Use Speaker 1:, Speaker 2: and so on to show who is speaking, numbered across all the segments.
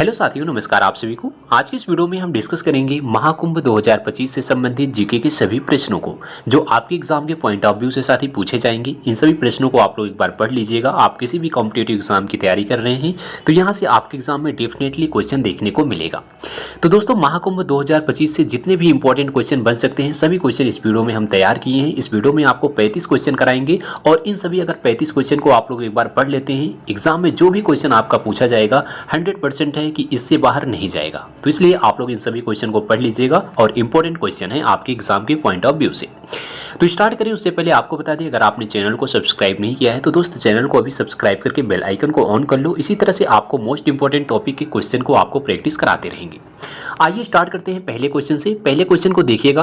Speaker 1: Hello साथियों, नमस्कार आप सभी को। आज की इस वीडियो में हम डिस्कस करेंगे महाकुंभ 2025 से संबंधित जीके के सभी प्रश्नों को जो आपके एग्जाम के पॉइंट ऑफ व्यू से साथ ही पूछे जाएंगे। इन सभी प्रश्नों को आप लोग एक बार पढ़ लीजिएगा। आप किसी भी कॉम्पिटेटिव एग्जाम की तैयारी कर रहे हैं तो यहाँ से आपके एग्जाम में डेफिनेटली क्वेश्चन देखने को मिलेगा। तो दोस्तों, महाकुंभ 2025 से जितने भी इंपॉर्टेंट क्वेश्चन बन सकते हैं सभी क्वेश्चन इस वीडियो में हम तैयार किए हैं। इस वीडियो में आपको 35 क्वेश्चन कराएंगे और इन सभी अगर 35 क्वेश्चन को आप लोग एक बार पढ़ लेते हैं, एग्जाम में जो भी क्वेश्चन आपका पूछा जाएगा 100% है कि इससे बाहर नहीं जाएगा। तो इसलिए आप लोग इन सभी क्वेश्चन को पढ़ लीजिएगा और इंपॉर्टेंट क्वेश्चन है आपके एग्जाम के पॉइंट ऑफ व्यू से। तो स्टार्ट करें उससे पहले आपको बता दें, अगर आपने चैनल को सब्सक्राइब नहीं किया है तो दोस्तों चैनल को अभी सब्सक्राइब करके बेल आइकन को ऑन कर लो। इसी तरह से आपको मोस्ट इंपॉर्टेंट टॉपिक के क्वेश्चन को आपको प्रैक्टिस कराते रहेंगे। आइए स्टार्ट करते हैं पहले क्वेश्चन से। पहले क्वेश्चन को देखिएगा,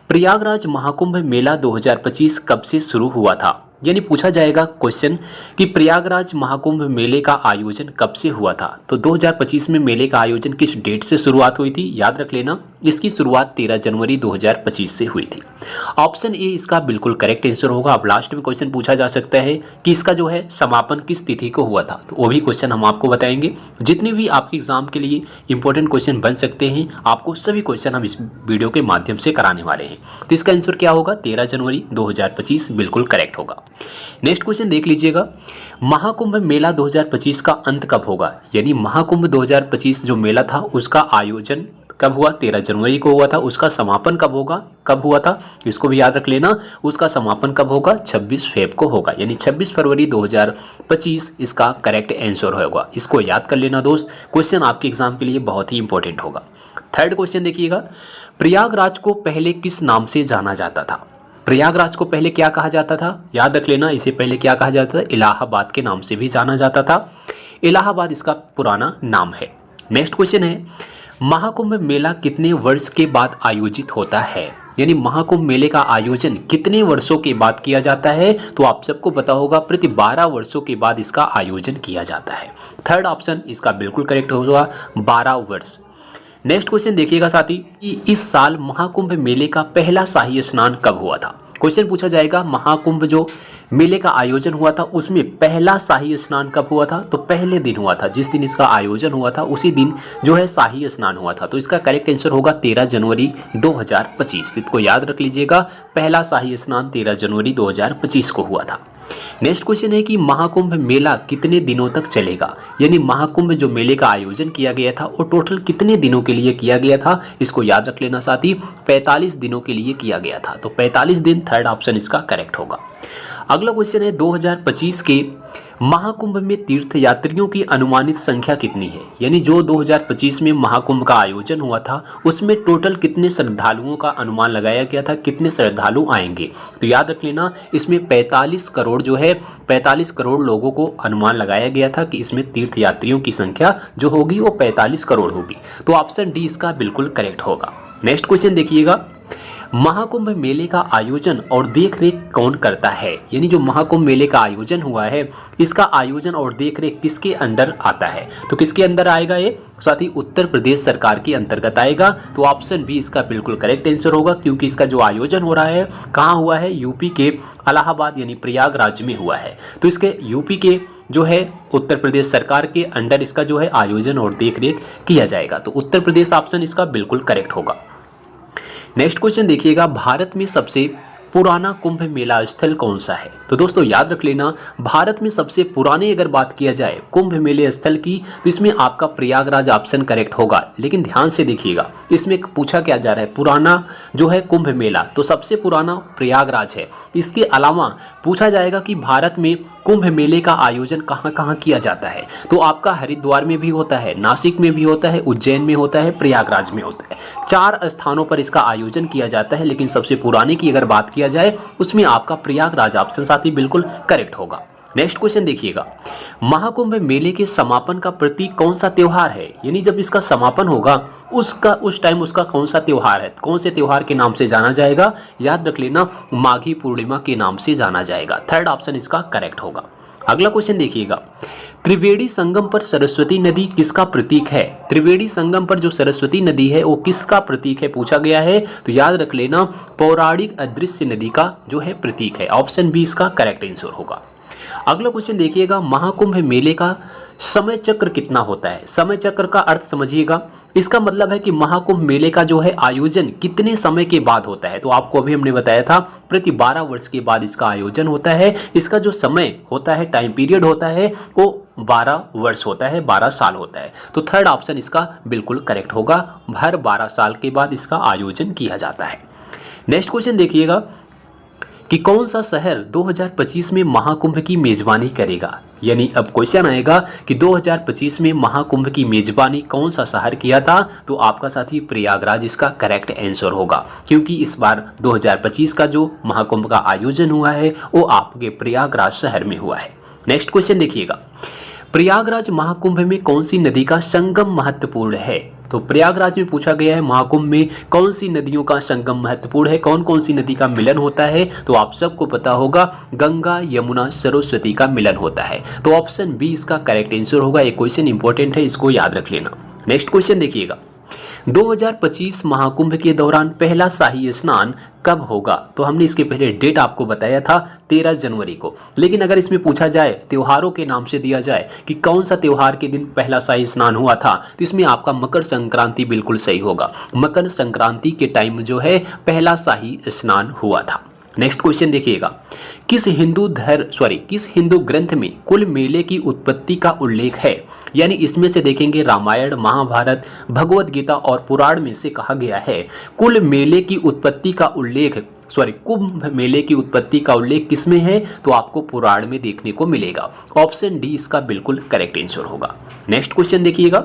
Speaker 1: प्रयागराज महाकुंभ मेला 2025 कब से शुरू हुआ था? यानी पूछा जाएगा क्वेश्चन कि प्रयागराज महाकुंभ मेले का आयोजन कब से हुआ था। तो 2025 में मेले का आयोजन किस डेट से शुरुआत हुई थी? याद रख लेना, इसकी शुरुआत 13 जनवरी 2025 से हुई थी। ऑप्शन ए इसका बिल्कुल करेक्ट आंसर होगा। अब लास्ट में क्वेश्चन पूछा जा सकता है कि इसका जो है समापन किस तिथि को हुआ था, तो वो भी क्वेश्चन हम आपको बताएंगे। जितने भी आपके एग्जाम के लिए इंपॉर्टेंट क्वेश्चन बन सकते हैं आपको सभी क्वेश्चन हम इस वीडियो के माध्यम से कराने वाले हैं। तो इसका आंसर क्या होगा? 13 जनवरी 2025 बिल्कुल करेक्ट होगा। नेक्स्ट क्वेश्चन देख लीजिएगा, महाकुंभ मेला 2025 का अंत कब होगा? यानी महाकुंभ 2025 जो मेला था उसका आयोजन कब हुआ? 13 जनवरी को हुआ था। उसका समापन कब होगा? कब हुआ था इसको भी याद रख लेना। उसका समापन कब होगा? 26 फेब को होगा, यानी 26 फरवरी 2025 इसका करेक्ट आंसर होगा। इसको याद कर लेना दोस्त, क्वेश्चन आपके एग्जाम के लिए बहुत ही इंपॉर्टेंट होगा। थर्ड क्वेश्चन देखिएगा, प्रयागराज को पहले किस नाम से जाना जाता था? प्रयागराज को पहले क्या कहा जाता था? याद रख लेना, इसे पहले क्या कहा जाता था? इलाहाबाद के नाम से भी जाना जाता था। इलाहाबाद इसका पुराना नाम है। नेक्स्ट क्वेश्चन है, महाकुंभ मेला कितने वर्ष के बाद आयोजित होता है? यानी महाकुंभ मेले का आयोजन कितने वर्षों के बाद किया जाता है? तो आप सबको पता होगा प्रति 12 वर्षों के बाद इसका आयोजन किया जाता है। थर्ड ऑप्शन इसका बिल्कुल करेक्ट होगा, 12 वर्ष। नेक्स्ट क्वेश्चन देखिएगा साथी, कि इस साल महाकुंभ मेले का पहला शाही स्नान कब हुआ था? क्वेश्चन पूछा जाएगा महाकुंभ जो मेले का आयोजन हुआ था उसमें पहला शाही स्नान कब हुआ था? तो पहले दिन हुआ था, जिस दिन इसका आयोजन हुआ था उसी दिन जो है शाही स्नान हुआ था। तो इसका करेक्ट आंसर होगा 13 जनवरी 2025। इसको याद रख लीजिएगा, पहला शाही स्नान 13 जनवरी 2025 को हुआ था। नेक्स्ट क्वेश्चन है कि महाकुंभ मेला कितने दिनों तक चलेगा? यानी महाकुंभ जो मेले का आयोजन किया गया था वो टोटल कितने दिनों के लिए किया गया था? इसको याद रख लेना साथी, 45 दिनों के लिए किया गया था। तो 45 दिन, थर्ड ऑप्शन इसका करेक्ट होगा। अगला क्वेश्चन है, 2025 के महाकुंभ में तीर्थ यात्रियों की अनुमानित संख्या कितनी है? यानी जो 2025 में महाकुंभ का आयोजन हुआ था उसमें टोटल कितने श्रद्धालुओं का अनुमान लगाया गया था, कितने श्रद्धालु आएंगे? तो याद रख लेना, इसमें 45 करोड़ जो है 45 करोड़ लोगों को अनुमान लगाया गया था कि इसमें तीर्थ यात्रियों की संख्या जो होगी वो 45 करोड़ होगी। तो ऑप्शन डी इसका बिल्कुल करेक्ट होगा। नेक्स्ट क्वेश्चन देखिएगा, महाकुंभ मेले का आयोजन और देखरेख कौन करता है? यानी जो महाकुंभ मेले का आयोजन हुआ है इसका आयोजन और देखरेख किसके अंडर आता है? तो किसके अंदर आएगा ये? साथ ही उत्तर प्रदेश सरकार के अंतर्गत आएगा। तो ऑप्शन बी इसका बिल्कुल करेक्ट आंसर होगा, क्योंकि इसका जो आयोजन हो रहा है कहाँ हुआ है? यूपी के इलाहाबाद यानी प्रयागराज में हुआ है। तो इसके यूपी के जो है उत्तर प्रदेश सरकार के अंडर इसका जो है आयोजन और देखरेख किया जाएगा। तो उत्तर प्रदेश ऑप्शन इसका बिल्कुल करेक्ट होगा। नेक्स्ट क्वेश्चन देखिएगा, भारत में सबसे पुराना कुंभ मेला स्थल कौन सा है? तो दोस्तों याद रख लेना, भारत में सबसे पुराने अगर बात किया जाए कुंभ मेले स्थल की तो इसमें आपका प्रयागराज ऑप्शन करेक्ट होगा। लेकिन ध्यान से देखिएगा, इसमें पूछा क्या जा रहा है? पुराना जो है कुंभ मेला, तो सबसे पुराना प्रयागराज है। इसके अलावा पूछा जाएगा कि भारत में कुंभ मेले का आयोजन कहाँ कहाँ किया जाता है? तो आपका हरिद्वार में भी होता है, नासिक में भी होता है, उज्जैन में होता है, प्रयागराज में होता है। 4 स्थानों पर इसका आयोजन किया जाता है, लेकिन सबसे पुराने की अगर बात किया जाए उसमें आपका प्रयागराज ऑप्शन साथी बिल्कुल करेक्ट होगा। नेक्स्ट क्वेश्चन देखिएगा, महाकुंभ मेले के समापन का प्रतीक कौन सा त्योहार है? यानी जब इसका समापन होगा उस टाइम उसका कौन सा त्योहार है? कौन से त्योहार के नाम से जाना जाएगा? याद रख लेना, माघी पूर्णिमा के नाम से जाना जाएगा। थर्ड ऑप्शन इसका करेक्ट होगा। अगला क्वेश्चन देखिएगा, त्रिवेणी संगम पर सरस्वती नदी किसका प्रतीक है? त्रिवेणी संगम पर जो सरस्वती नदी है वो किसका प्रतीक है पूछा गया है। तो याद रख लेना, पौराणिक अदृश्य नदी का जो है प्रतीक है। ऑप्शन बी इसका करेक्ट आंसर होगा। अगला क्वेश्चन देखिएगा, महाकुंभ मेले का समय चक्र कितना होता है? समय चक्र का अर्थ समझिएगा, इसका मतलब है कि महाकुंभ मेले का जो है आयोजन कितने समय के बाद होता है। तो आपको अभी हमने बताया था प्रति 12 वर्ष के बाद इसका आयोजन होता है। इसका जो समय होता है, टाइम पीरियड होता है, वो 12 वर्ष होता है, 12 साल होता है। तो थर्ड ऑप्शन इसका बिल्कुल करेक्ट होगा, हर 12 साल के बाद इसका आयोजन किया जाता है। नेक्स्ट क्वेश्चन देखिएगा कि कौन सा शहर 2025 में महाकुंभ की मेजबानी करेगा। यानी अब क्वेश्चन आएगा कि 2025 में महाकुंभ की मेजबानी कौन सा शहर किया था, तो आपका साथी प्रयागराज इसका करेक्ट आंसर होगा, क्योंकि इस बार 2025 का जो महाकुंभ का आयोजन हुआ है वो आपके प्रयागराज शहर में हुआ है। नेक्स्ट क्वेश्चन देखिएगा, प्रयागराज महाकुंभ में कौन सी नदी का संगम महत्वपूर्ण है। तो प्रयागराज में पूछा गया है महाकुंभ में कौन सी नदियों का संगम महत्वपूर्ण है, कौन कौन सी नदी का मिलन होता है। तो आप सबको पता होगा गंगा यमुना सरस्वती का मिलन होता है। तो ऑप्शन बी इसका करेक्ट आंसर होगा। ये क्वेश्चन इंपॉर्टेंट है, इसको याद रख लेना। नेक्स्ट क्वेश्चन देखिएगा, 2025 महाकुंभ के दौरान पहला शाही स्नान कब होगा। तो हमने इसके पहले डेट आपको बताया था 13 जनवरी को, लेकिन अगर इसमें पूछा जाए त्योहारों के नाम से दिया जाए कि कौन सा त्योहार के दिन पहला शाही स्नान हुआ था, तो इसमें आपका मकर संक्रांति बिल्कुल सही होगा। मकर संक्रांति के टाइम जो है पहला शाही स्नान हुआ था। नेक्स्ट क्वेश्चन देखिएगा, किस हिंदू ग्रंथ में कुल मेले की उत्पत्ति का उल्लेख है। यानी इसमें से देखेंगे रामायण, महाभारत, भगवत गीता और पुराण में से कहा गया है कुल मेले की उत्पत्ति का उल्लेख कुंभ मेले की उत्पत्ति का उल्लेख किसमें है, तो आपको पुराण में देखने को मिलेगा। ऑप्शन डी इसका बिल्कुल करेक्ट आंसर होगा। नेक्स्ट क्वेश्चन देखिएगा,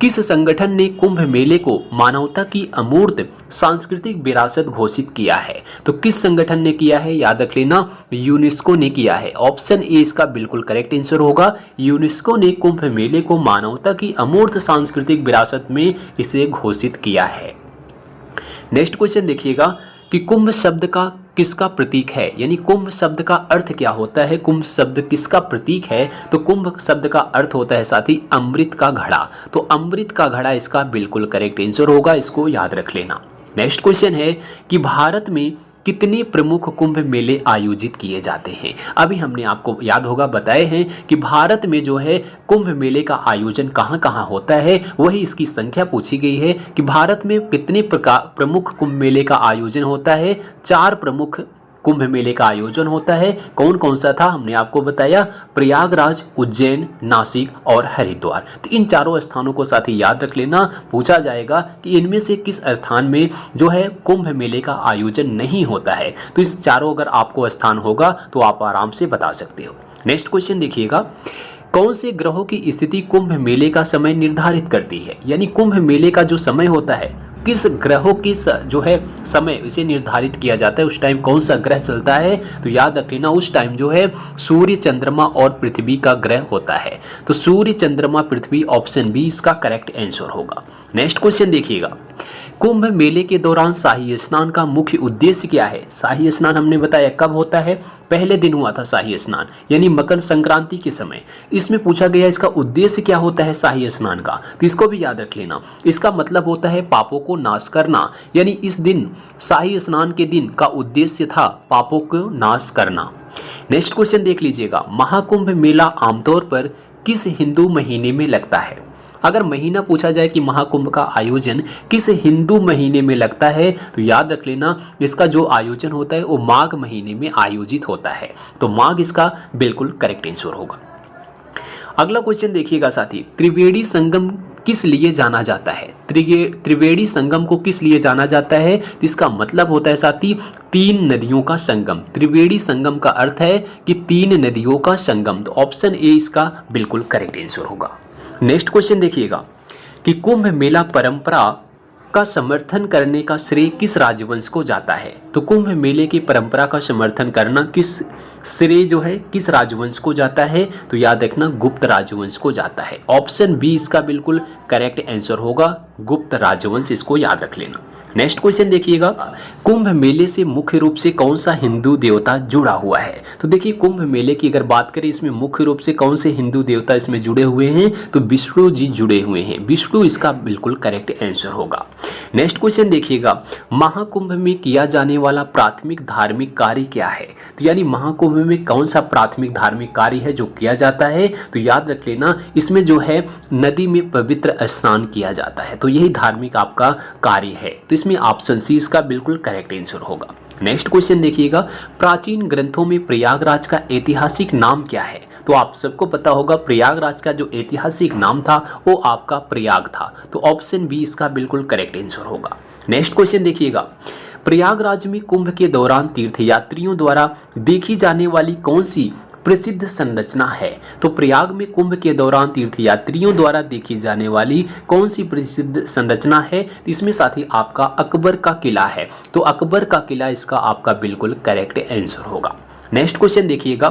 Speaker 1: किस संगठन ने कुंभ मेले को मानवता की अमूर्त सांस्कृतिक विरासत घोषित किया है। तो किस संगठन ने किया है, याद रख लेना, यूनेस्को ने किया है। ऑप्शन ए इसका बिल्कुल करेक्ट आंसर होगा। यूनेस्को ने कुंभ मेले को मानवता की अमूर्त सांस्कृतिक विरासत में इसे घोषित किया है। नेक्स्ट क्वेश्चन देखिएगा कि कुंभ शब्द का किसका प्रतीक है। यानी कुंभ शब्द का अर्थ क्या होता है, कुंभ शब्द किसका प्रतीक है। तो कुंभ शब्द का अर्थ होता है साथी अमृत का घड़ा। तो अमृत का घड़ा इसका बिल्कुल करेक्ट आंसर होगा, इसको याद रख लेना। नेक्स्ट क्वेश्चन है कि भारत में कितने प्रमुख कुंभ मेले आयोजित किए जाते हैं। अभी हमने आपको याद होगा बताए हैं कि भारत में जो है कुंभ मेले का आयोजन कहाँ कहाँ होता है, वही इसकी संख्या पूछी गई है कि भारत में कितने प्रमुख कुंभ मेले का आयोजन होता है। 4 प्रमुख कुंभ मेले का आयोजन होता है। कौन कौन सा था हमने आपको बताया, प्रयागराज, उज्जैन, नासिक और हरिद्वार। तो इन चारों स्थानों को साथ ही याद रख लेना। पूछा जाएगा कि इनमें से किस स्थान में जो है कुंभ मेले का आयोजन नहीं होता है। तो इस चारों अगर आपको स्थान होगा तो आप आराम से बता सकते हो। नेक्स्ट क्वेश्चन देखिएगा, कौन से ग्रहों की स्थिति कुंभ मेले का समय निर्धारित करती है। यानी कुंभ मेले का जो समय होता है किस ग्रहों की जो है समय इसे निर्धारित किया जाता है, उस टाइम कौन सा ग्रह चलता है। तो याद रख लेना उस टाइम जो है सूर्य, चंद्रमा और पृथ्वी का ग्रह होता है। तो सूर्य, चंद्रमा, पृथ्वी, ऑप्शन बी इसका करेक्ट आंसर होगा। नेक्स्ट क्वेश्चन देखिएगा, कुंभ मेले के दौरान शाही स्नान का मुख्य उद्देश्य क्या है। शाही स्नान हमने बताया कब होता है, पहले दिन हुआ था शाही स्नान, यानी मकर संक्रांति के समय। इसमें पूछा गया इसका उद्देश्य क्या होता है शाही स्नान का, तो इसको भी याद रख लेना। इसका मतलब होता है पापों को नाश करना। यानी इस दिन शाही स्नान के दिन का उद्देश्य था पापों को नाश करना। नेक्स्ट क्वेश्चन देख लीजिएगा, महाकुंभ मेला आमतौर पर किस हिंदू महीने में लगता है। अगर महीना पूछा जाए कि महाकुंभ का आयोजन किस हिंदू महीने में लगता है, तो याद रख लेना इसका जो आयोजन होता है वो माघ महीने में आयोजित होता है। तो माघ इसका बिल्कुल करेक्ट आंसर होगा। अगला क्वेश्चन देखिएगा साथी, त्रिवेणी संगम किस लिए जाना जाता है। त्रिवेणी संगम को किस लिए जाना जाता है, तो इसका मतलब होता है साथी 3 नदियों का संगम। त्रिवेणी संगम का अर्थ है कि 3 नदियों का संगम। तो ऑप्शन ए इसका बिल्कुल करेक्ट आंसर होगा। नेक्स्ट क्वेश्चन देखिएगा कि कुंभ मेला परंपरा का समर्थन करने का श्रेय किस राजवंश को जाता है। तो कुंभ मेले की परंपरा का समर्थन करना किस श्रेय जो है किस राजवंश को जाता है, तो याद रखना गुप्त राजवंश को जाता है। ऑप्शन बी इसका बिल्कुल करेक्ट आंसर होगा। गुप्त राजवंश, इसको याद रख लेना। नेक्स्ट क्वेश्चन देखिएगा, कुंभ मेले से मुख्य रूप से कौन सा हिंदू देवता जुड़ा हुआ है? तो देखिए कुंभ मेले की अगर बात करें, इसमें मुख्य रूप से कौन से हिंदू देवता इसमें जुड़े हुए हैं? तो विष्णु जी जुड़े हुए हैं। विष्णु इसका बिल्कुल करेक्ट आंसर होगा। नेक्स्ट क्वेश्चन देखिएगा, महाकुंभ में किया जाने वाला प्राथमिक धार्मिक कार्य क्या है? तो यानी महाकुंभ में कौन सा प्राथमिक धार्मिक कार्य है जो किया जाता है? तो याद रख लेना, इसमें जो है नदी में पवित्र स्नान किया जाता है, तो यही धार्मिक आपका कार्य है। तो इसमें ऑप्शन सी इसका बिल्कुल करेक्ट आंसर होगा। नेक्स्ट क्वेश्चन देखिएगा, प्राचीन ग्रंथों में प्रयागराज का ऐतिहासिक नाम क्या है? तो आप सबको पता होगा प्रयागराज का जो ऐतिहासिक नाम था वो आपका प्रयाग था, तो ऑप्शन बी इसका बिल्कुल करेक्ट आंसर होगा। नेक्स्ट क्वेश्चन देखिएगा, प्रयागराज में कुंभ के दौरान तीर्थयात्रियों द्वारा देखी जाने वाली कौन सी प्रसिद्ध संरचना है? तो प्रयाग में कुंभ के दौरान तीर्थयात्रियों द्वारा देखी जाने वाली कौन सी प्रसिद्ध संरचना है? तो इसमें साथ ही आपका अकबर का किला है, तो अकबर का किला इसका आपका बिल्कुल करेक्ट आंसर होगा। नेक्स्ट क्वेश्चन देखिएगा,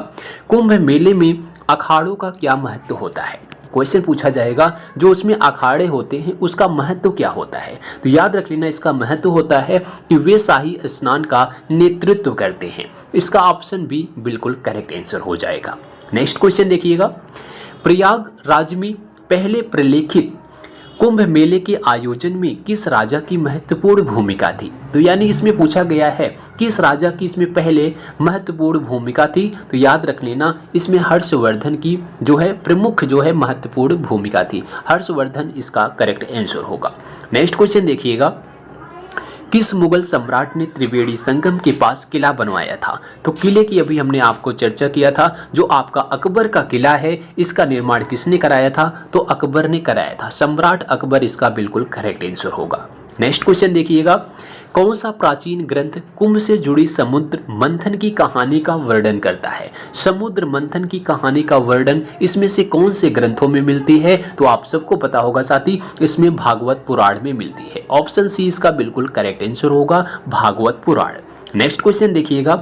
Speaker 1: कुंभ मेले में अखाड़ों का क्या महत्व होता है? क्वेश्चन पूछा जाएगा जो उसमें अखाड़े होते हैं उसका महत्व क्या होता है? तो याद रख लेना, इसका महत्व होता है कि वे शाही स्नान का नेतृत्व करते हैं। इसका ऑप्शन बी बिल्कुल करेक्ट आंसर हो जाएगा। नेक्स्ट क्वेश्चन देखिएगा, प्रयागराज में पहले प्रलेखित कुंभ मेले के आयोजन में किस राजा की महत्वपूर्ण भूमिका थी? तो यानी इसमें पूछा गया है किस राजा की इसमें पहले महत्वपूर्ण भूमिका थी? तो याद रख लेना, इसमें हर्षवर्धन की जो है प्रमुख जो है महत्वपूर्ण भूमिका थी। हर्षवर्धन इसका करेक्ट आंसर होगा। नेक्स्ट क्वेश्चन देखिएगा, किस मुगल सम्राट ने त्रिवेणी संगम के पास किला बनवाया था? तो किले की अभी हमने आपको चर्चा किया था, जो आपका अकबर का किला है इसका निर्माण किसने कराया था? तो अकबर ने कराया था, सम्राट अकबर इसका बिल्कुल करेक्ट आंसर होगा। नेक्स्ट क्वेश्चन देखिएगा, कौन सा प्राचीन ग्रंथ कुंभ से जुड़ी समुद्र मंथन की कहानी का वर्णन करता है? समुद्र मंथन की कहानी का वर्णन इसमें से कौन से ग्रंथों में मिलती है? तो आप सबको पता होगा साथी, इसमें भागवत पुराण में मिलती है। ऑप्शन सी इसका बिल्कुल करेक्ट आंसर होगा, भागवत पुराण। नेक्स्ट क्वेश्चन देखिएगा,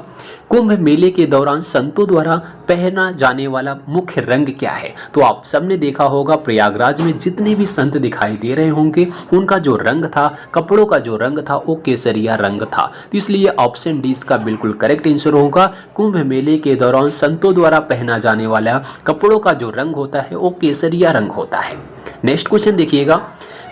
Speaker 1: कुंभ मेले के दौरान संतों द्वारा पहना जाने वाला मुख्य रंग क्या है? तो आप सबने देखा होगा प्रयागराज में जितने भी संत दिखाई दे रहे होंगे उनका जो रंग था, कपड़ों का जो रंग था वो केसरिया रंग था, तो इसलिए ऑप्शन डी इसका बिल्कुल करेक्ट आंसर होगा। कुंभ मेले के दौरान संतों द्वारा पहना जाने वाला कपड़ों का जो रंग होता है वो केसरिया रंग होता है। नेक्स्ट क्वेश्चन देखिएगा,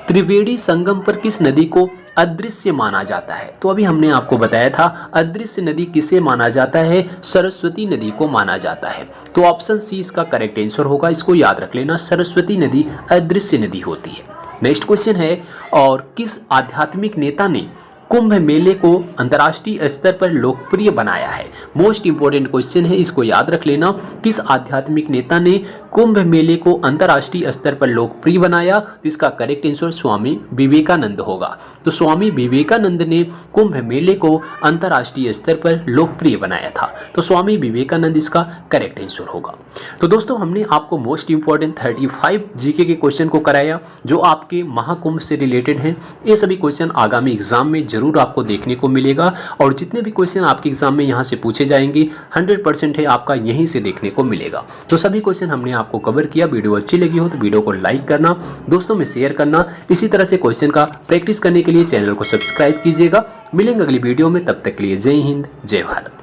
Speaker 1: त्रिवेणी संगम पर किस नदी को अदृश्य माना जाता है? तो अभी हमने आपको बताया था अदृश्य नदी किसे माना जाता है? सरस्वती नदी को माना जाता है, तो ऑप्शन सी इसका करेक्ट आंसर होगा। इसको याद रख लेना, सरस्वती नदी अदृश्य नदी होती है। नेक्स्ट क्वेश्चन है, और किस आध्यात्मिक नेता ने कुंभ मेले को अंतर्राष्ट्रीय स्तर पर लोकप्रिय बनाया है? मोस्ट इंपोर्टेंट क्वेश्चन है, इसको याद रख लेना। किस आध्यात्मिक नेता ने कुंभ मेले को अंतर्राष्ट्रीय स्तर पर लोकप्रिय बनाया? तो इसका करेक्ट आंसर स्वामी विवेकानंद होगा। तो स्वामी विवेकानंद ने कुंभ मेले को अंतर्राष्ट्रीय स्तर पर लोकप्रिय बनाया था, तो स्वामी विवेकानंद इसका करेक्ट आंसर होगा। तो दोस्तों हमने आपको मोस्ट इंपोर्टेंट 35 जीके के क्वेश्चन को कराया जो आपके महाकुंभ से रिलेटेड हैं। ये सभी क्वेश्चन आगामी एग्जाम में जरूर आपको देखने को मिलेगा, और जितने भी क्वेश्चन आपके एग्जाम में यहाँ से पूछे जाएंगे 100% है आपका यहीं से देखने को मिलेगा। तो सभी क्वेश्चन हमने आपको कवर किया। वीडियो अच्छी लगी हो तो वीडियो को लाइक करना, दोस्तों में शेयर करना। इसी तरह से क्वेश्चन का प्रैक्टिस करने के लिए चैनल को सब्सक्राइब कीजिएगा। मिलेंगे अगली वीडियो में, तब तक के लिए जय हिंद, जय भारत।